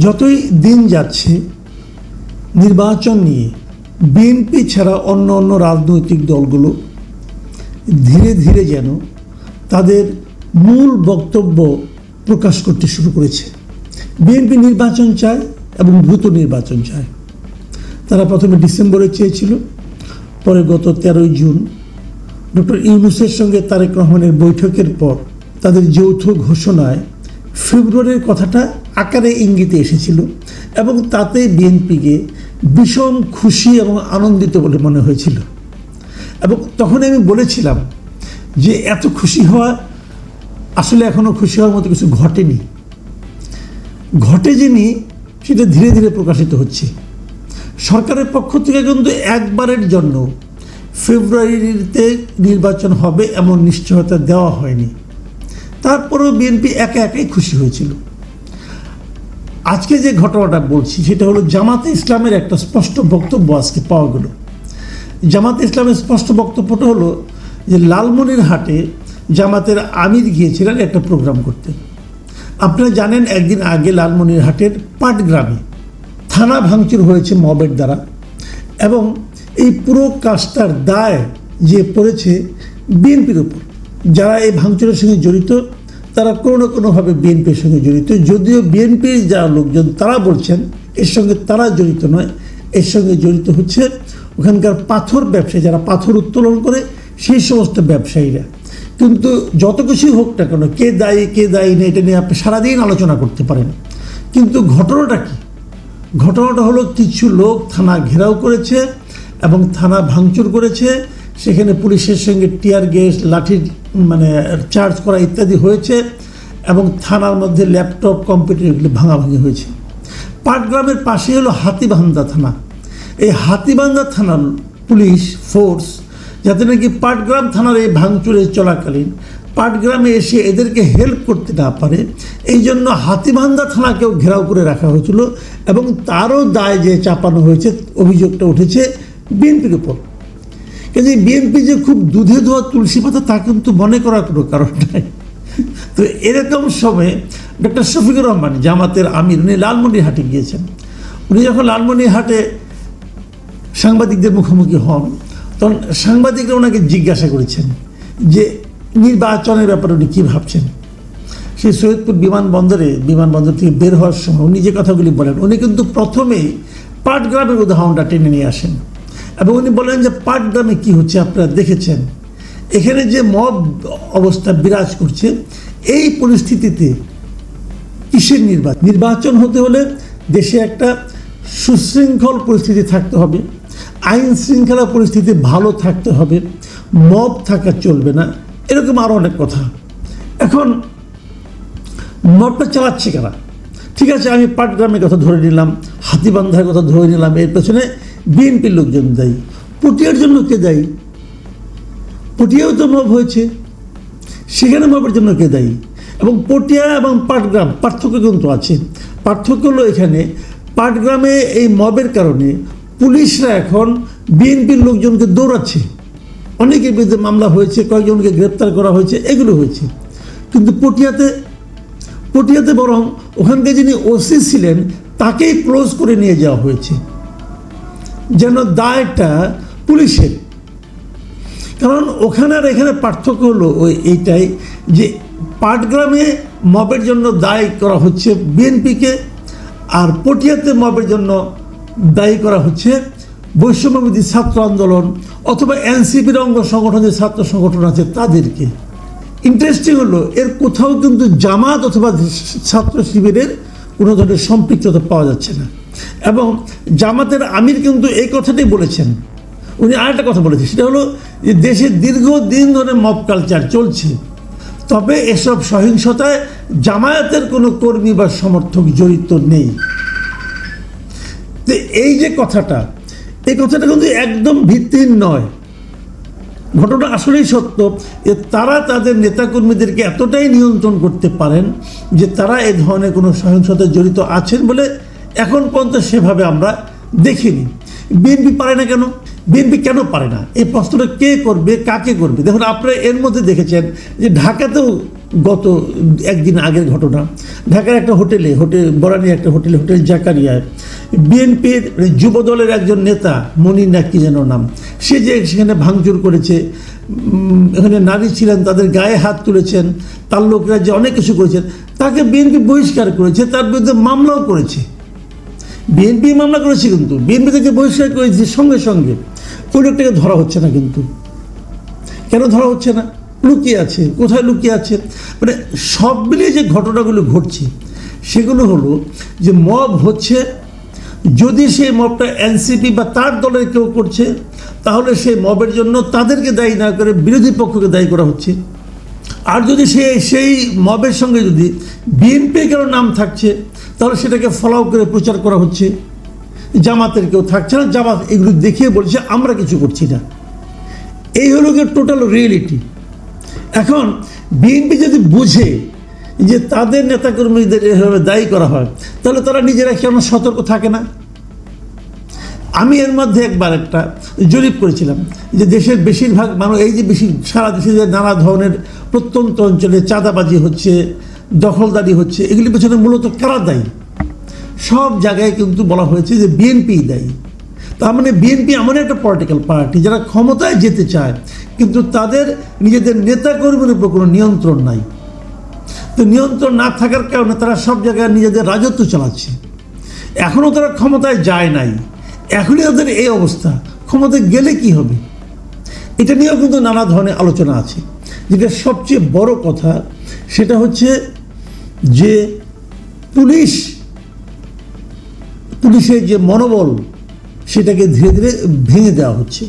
যতই দিন যাচ্ছে নির্বাচন নিয়ে বিএনপি ছাড়া অন্য অন্য রাজনৈতিক দলগুলো ধীরে ধীরে যেন তাদের মূল বক্তব্য প্রকাশ করতে শুরু করেছে। বিএনপি নির্বাচন চায় এবং দ্রুত নির্বাচন চায়। তারা প্রথমে ডিসেম্বরে চেয়েছিল, পরে গত 13 জুন ডক্টর ইউনূসের সঙ্গে তারেক রহমানের বৈঠকের পর তাদের যৌথ ঘোষণায় ফেব্রুয়ারির কথাটা আকারে ইঙ্গিতে এসেছিল এবং তাতে বিএনপিকে ভীষণ খুশি এবং আনন্দিত বলে মনে হয়েছিল। এবং তখন আমি বলেছিলাম যে এত খুশি হওয়া আসলে এখনও খুশি হওয়ার মতো কিছু ঘটেনি, ঘটে যিনি সেটা ধীরে ধীরে প্রকাশিত হচ্ছে। সরকারের পক্ষ থেকে কিন্তু একবারের জন্য ফেব্রুয়ারিতে নির্বাচন হবে এমন নিশ্চয়তা দেওয়া হয়নি। তারপরেও বিএনপি একা একাই খুশি হয়েছিল। আজকে যে ঘটনাটা বলছি সেটা হলো জামাতে ইসলামের একটা স্পষ্ট বক্তব্য আজকে পাওয়া গেল। জামাতে ইসলামের স্পষ্ট বক্তব্যটা হলো যে লালমনিরহাটে জামাতের আমির গিয়েছিলেন একটা প্রোগ্রাম করতে। আপনারা জানেন একদিন আগে লালমনিরহাটের পাটগ্রামে থানা ভাঙচুর হয়েছে মবের দ্বারা এবং এই পুরো কাজটার দায় যে পড়েছে বিএনপির উপর। যারা এই ভাঙচুরের সঙ্গে জড়িত তারা কোনো না কোনোভাবে বিএনপির সঙ্গে জড়িত, যদিও বিএনপির যারা লোকজন তারা বলছেন এর সঙ্গে তারা জড়িত নয়, এর সঙ্গে জড়িত হচ্ছে ওখানকার পাথর ব্যবসায়ী, যারা পাথর উত্তোলন করে সেই সমস্ত ব্যবসায়ীরা। কিন্তু যত কিছুই হোক না কেন, কে দায়ী না, এটা নিয়ে আপনি সারাদিন আলোচনা করতে পারেন। কিন্তু ঘটনাটা কি? ঘটনাটা হলো কিছু লোক থানা ঘেরাও করেছে এবং থানা ভাঙচুর করেছে, সেখানে পুলিশের সঙ্গে টিয়ার গ্যাস, লাঠির চার্জ করা ইত্যাদি হয়েছে এবং থানার মধ্যে ল্যাপটপ, কম্পিউটার এগুলো ভাঙাভাঙি হয়েছে। পাটগ্রামের পাশে হলো হাতিবান্ধা থানা। এই হাতিবান্ধা থানার পুলিশ ফোর্স যাতে নাকি পাটগ্রাম থানার এই ভাঙচুরে চলাকালীন পাটগ্রামে এসে এদেরকে হেল্প করতে না পারে, এই জন্য হাতিবান্ধা থানাকেও ঘেরাও করে রাখা হয়েছিল এবং তারও দায় যে চাপানো হয়েছে, অভিযোগটা উঠেছে বিএনপির উপর। কিন্তু বিএনপি যে খুব দুধে ধোয়া তুলসী পাতা তা কিন্তু মনে করার কোনো কারণ নাই। তো এরকম সময়ে ডক্টর শফিকুর রহমান জামাতের আমির উনি লালমনিরহাটে গিয়েছেন। উনি যখন লালমনিরহাটে সাংবাদিকদের মুখোমুখি হন তখন সাংবাদিকরা ওনাকে জিজ্ঞাসা করেছেন যে নির্বাচনের ব্যাপারে উনি কী ভাবছেন। সেই সৈয়দপুর বিমানবন্দর থেকে বের হওয়ার সময় উনি যে কথাগুলি বলেন, উনি কিন্তু প্রথমেই পাটগ্রামের উদাহরণটা টেনে নিয়ে আসেন এবং উনি বলেন যে পাটগ্রামে কী হচ্ছে আপনারা দেখেছেন, এখানে যে মব অবস্থা বিরাজ করছে, এই পরিস্থিতিতে কিসের নির্বাচন হতে হলে দেশে একটা সুশৃঙ্খল পরিস্থিতি থাকতে হবে, আইন শৃঙ্খলা পরিস্থিতি ভালো থাকতে হবে, মব থাকা চলবে না, এরকম আরও অনেক কথা। এখন মবটা চালাচ্ছে কারা? ঠিক আছে, আমি পাটগ্রামের কথা ধরে নিলাম, হাতিবান্ধার কথা ধরে নিলাম, এর পেছনে বিএনপির লোকজন দায়ী। পটিয়ার জন্য কে দায়ী? পটিয়াও তো মব হয়েছে, সেখানে মবের জন্য কে দায়ী? এবং পটিয়া এবং পাটগ্রাম পার্থক্য কিন্তু আছে। পার্থক্য হলো এখানে পাটগ্রামে এই মবের কারণে পুলিশরা এখন বিএনপির লোকজনকে দৌড়াচ্ছে, অনেকের বিরুদ্ধে মামলা হয়েছে, কয়েকজনকে গ্রেপ্তার করা হয়েছে, এগুলো হয়েছে। কিন্তু পটিয়াতে বরং ওখানকে যিনি ওসি ছিলেন তাকেই ক্লোজ করে নিয়ে যাওয়া হয়েছে, যেন দায়টা পুলিশের। কারণ ওখানে আর এখানে পার্থক্য হলো এইটাই যে পাটগ্রামে মবের জন্য দায়ী করা হচ্ছে বিএনপিকে, আর পটিয়াতে মবের জন্য দায়ী করা হচ্ছে বৈষম্যবিরোধী ছাত্র আন্দোলন অথবা এনসিপির অঙ্গ সংগঠন, যে ছাত্র সংগঠন আছে তাদেরকে। ইন্টারেস্টিং হলো এর কোথাও কিন্তু জামাত অথবা ছাত্র শিবিরের কোনো ধরনের সম্পৃক্ততা পাওয়া যাচ্ছে না। এবং জামাতের আমির কিন্তু এই কথাটাই বলেছেন। উনি আরেকটা কথা বলেছেন, সেটা হলো যে দেশে দীর্ঘদিন ধরে মব কালচার চলছে, তবে এসব সহিংসতায় জামায়াতের কোনো কর্মী বা সমর্থক জড়িত নেই। তো এই যে কথাটা, এই কথাটা কিন্তু একদম ভিত্তিহীন নয়। ঘটনা আসলেই সত্য যে তারা তাদের নেতাকর্মীদেরকে এতটাই নিয়ন্ত্রণ করতে পারেন যে তারা এই ধরনের কোনো সহিংসতায় জড়িত আছেন বলে এখন পর্যন্ত সেভাবে আমরা দেখিনি। বিএনপি পারে না কেন? বিএনপি কেন পারে না? এই প্রশ্নটা কে করবে, কাকে করবে? দেখুন, আপনারা এর মধ্যে দেখেছেন যে ঢাকাতেও গত একদিন আগের ঘটনা। ঢাকার একটা হোটেল বরানির একটা হোটেল জাকারিয়ায় বিএনপির যুবদলের একজন নেতা, মনির না কি যেন নাম, সে যে সেখানে ভাঙচুর করেছে, এখানে নারী ছিলেন, তাদের গায়ে হাত তুলেছেন, তার লোকরা যে অনেক কিছু করেছেন, তাকে বিএনপি বহিষ্কার করেছে, তার বিরুদ্ধে মামলাও করেছে। বিএনপি মামলা করেছে, কিন্তু বিএনপি থেকে বহিষ্কার করেছে সঙ্গে সঙ্গে। ওই লোকটাকে ধরা হচ্ছে না। কিন্তু কেন ধরা হচ্ছে না? লুকিয়ে আছে। কোথায় লুকিয়ে আছে? মানে সব মিলিয়ে যে ঘটনাগুলো ঘটছে সেগুলো হলো যে মব হচ্ছে, যদি সেই মবটা এনসিপি বা তার দলের কেউ করছে তাহলে সেই মবের জন্য তাদেরকে দায়ী না করে বিরোধী পক্ষকে দায়ী করা হচ্ছে। আর যদি সেই মবের সঙ্গে যদি বিএনপির কারো নাম থাকছে তাহলে সেটাকে ফলো করে প্রচার করা হচ্ছে। জামাতের কেউ থাকছে না, জামাত এগুলো দেখিয়ে বলছে আমরা কিছু করছি না। এই হলো টোটাল রিয়েলিটি। এখন বিএনপি যদি বুঝে যে তাদের নেতাকর্মীদের এভাবে দায়ী করা হয়, তাহলে তারা নিজেরা কেন সতর্ক থাকে না? আমি এর মধ্যে একবার একটা জরিপ করেছিলাম যে দেশের বেশিরভাগ মানুষ, এই যে সারা দেশে যে নানা ধরনের প্রত্যন্ত অঞ্চলে চাঁদাবাজি হচ্ছে, দখলদারি হচ্ছে, এগুলির পেছনে মূলত কারা দায়ী? সব জায়গায় কিন্তু বলা হয়েছে যে বিএনপিই দায়ী। তার মানে বিএনপি এমন একটা পলিটিক্যাল পার্টি যারা ক্ষমতায় যেতে চায়, কিন্তু তাদের নিজেদের নেতাকর্মীর উপর কোনো নিয়ন্ত্রণ নাই। তো নিয়ন্ত্রণ না থাকার কারণে তারা সব জায়গায় নিজেদের রাজত্ব চালাচ্ছে। এখনও তারা ক্ষমতায় যায় নাই, এখনই তাদের এই অবস্থা। ক্ষমতায় গেলে কি হবে? এটা নিয়েও কিন্তু নানা ধরনের আলোচনা আছে। যেটা সবচেয়ে বড় কথা সেটা হচ্ছে যে পুলিশের যে মনোবল সেটাকে ধীরে ধীরে ভেঙে দেওয়া হচ্ছে,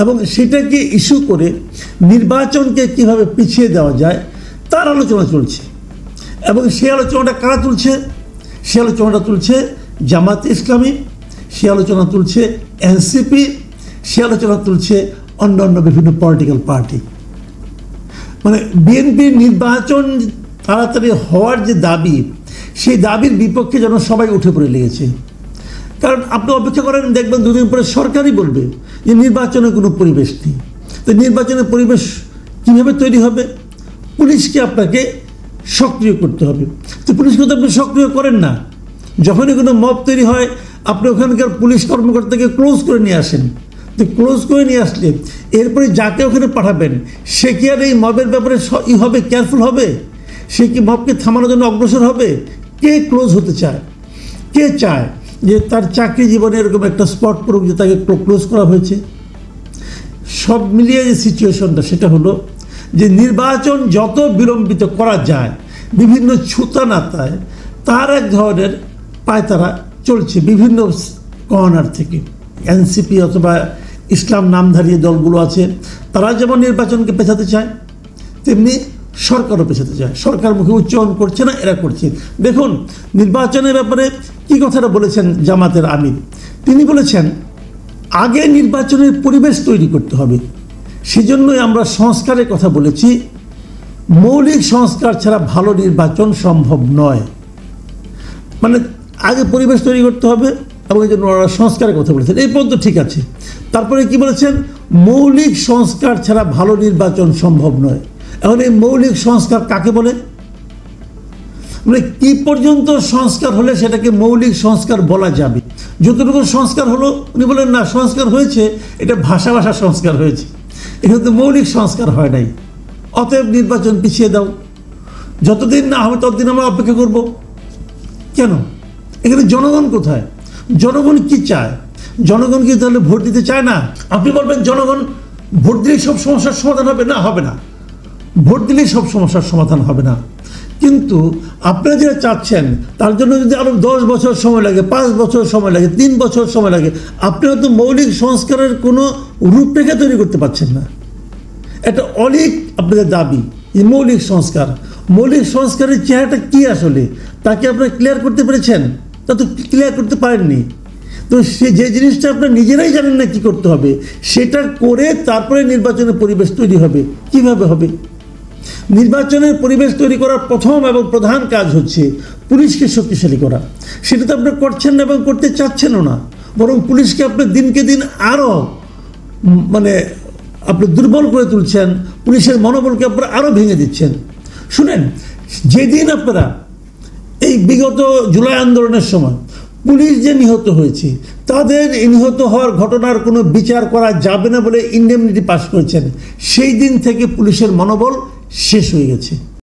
এবং সেটাকে ইস্যু করে নির্বাচনকে কিভাবে পিছিয়ে দেওয়া যায় তার আলোচনা চলছে। এবং সেই আলোচনাটা কারা তুলছে? সে আলোচনাটা তুলছে জামাত ইসলামী, সে আলোচনা তুলছে এনসিপি, সে আলোচনা তুলছে অন্যান্য বিভিন্ন পলিটিক্যাল পার্টি। মানে বিএনপির নির্বাচন তাড়াতাড়ি হওয়ার যে দাবি, সেই দাবির বিপক্ষে যেন সবাই উঠে পড়ে লেগেছে। কারণ আপনি অপেক্ষা করেন, দেখবেন দুদিন পরে সরকারই বলবে যে নির্বাচনের কোনো পরিবেশ নেই। তো নির্বাচনের পরিবেশ কীভাবে তৈরি হবে? পুলিশকে আপনাকে সক্রিয় করতে হবে। তো পুলিশকে তো আপনি সক্রিয় করেন না। যখনই কোনো মব তৈরি হয় আপনি ওখানকার পুলিশ কর্মকর্তাকে ক্লোজ করে নিয়ে আসেন। তো ক্লোজ করে নিয়ে আসলে এরপরে যাকে ওখানে পাঠাবেন সে কি আর এই মবের ব্যাপারে হবে, কেয়ারফুল হবে? সে কি মবকে থামানোর জন্য অগ্রসর হবে? কে ক্লোজ হতে চায়? কে চায় যে তার চাকরি জীবনে এরকম একটা স্পট পড়ুক যে তাকে ক্লোজ করা হয়েছে? সব মিলিয়ে যে সিচুয়েশনটা সেটা হলো যে নির্বাচন যত বিলম্বিত করা যায় বিভিন্ন ছুতানাতায় তার এক ধরনের পায়তারা চলছে বিভিন্ন কর্নার থেকে। এনসিপি অথবা ইসলাম নামধারী দলগুলো আছে, তারা যেমন নির্বাচনকে পেছাতে চায় তেমনি সরকারও পেছাতে চায়। সরকার মুখে উচ্চারণ করছে না, এরা করছে। দেখুন নির্বাচনের ব্যাপারে কি কথাটা বলেছেন জামাতের আমির। তিনি বলেছেন আগে নির্বাচনের পরিবেশ তৈরি করতে হবে, সেজন্যই আমরা সংস্কারের কথা বলেছি। মৌলিক সংস্কার ছাড়া ভালো নির্বাচন সম্ভব নয়। মানে আগে পরিবেশ তৈরি করতে হবে, এবং এই জন্য ওরা সংস্কারের কথা বলেছেন। এই পর্যন্ত ঠিক আছে। তারপরে কি বলেছেন? মৌলিক সংস্কার ছাড়া ভালো নির্বাচন সম্ভব নয়। এখন এই মৌলিক সংস্কার কাকে বলে? মানে কি পর্যন্ত সংস্কার হলে সেটাকে মৌলিক সংস্কার বলা যাবে? যতটুকু সংস্কার হলো, উনি বলেন না সংস্কার হয়েছে, এটা ভাষা সংস্কার হয়েছে, এখানে তো মৌলিক সংস্কার হয় নাই। অতএব নির্বাচন পিছিয়ে দাও, যতদিন না হবে ততদিন আমরা অপেক্ষা করব। কেন? এখানে জনগণ কোথায়? জনগণ কি চায়? জনগণ কি তাহলে ভোট দিতে চায় না? আপনি বলবেন জনগণ ভোট দিলেই সব সমস্যার সমাধান হবে? না, হবে না। ভোট দিলেই সব সমস্যার সমাধান হবে না। কিন্তু আপনারা যেটা চাচ্ছেন তার জন্য যদি আরও 10 বছর সময় লাগে, 5 বছর সময় লাগে, 3 বছর সময় লাগে, আপনি হয়তো মৌলিক সংস্কারের কোনো রূপরেখা তৈরি করতে পারছেন না। এটা অনেক আপনাদের দাবি যে মৌলিক সংস্কার। মৌলিক সংস্কারের চেহারাটা কী আসলে তাকে আপনারা ক্লিয়ার করতে পেরেছেন? তা তো ক্লিয়ার করতে পারেননি। তো সে যে জিনিসটা আপনারা নিজেরাই জানেন না কী করতে হবে, সেটা করে তারপরে নির্বাচনের পরিবেশ তৈরি হবে। কিভাবে হবে? নির্বাচনের পরিবেশ তৈরি করার প্রথম এবং প্রধান কাজ হচ্ছে পুলিশকে শক্তিশালী করা। সেটা তো আপনারা করছেন না এবং করতে চাচ্ছেনও না, বরং পুলিশকে আপনি দিনকে দিন আরও আপনি দুর্বল করে তুলছেন, পুলিশের মনোবলকে আপনারা আরও ভেঙে দিচ্ছেন। শুনেন, যেদিন আপনারা এই বিগত জুলাই আন্দোলনের সময় পুলিশ যে নিহত হয়েছে তাদের নিহত হওয়ার ঘটনার কোনো বিচার করা যাবে না বলে ইনডেমনিটি পাস করেছেন, সেই দিন থেকে পুলিশের মনোবল শেষ হয়ে গেছে।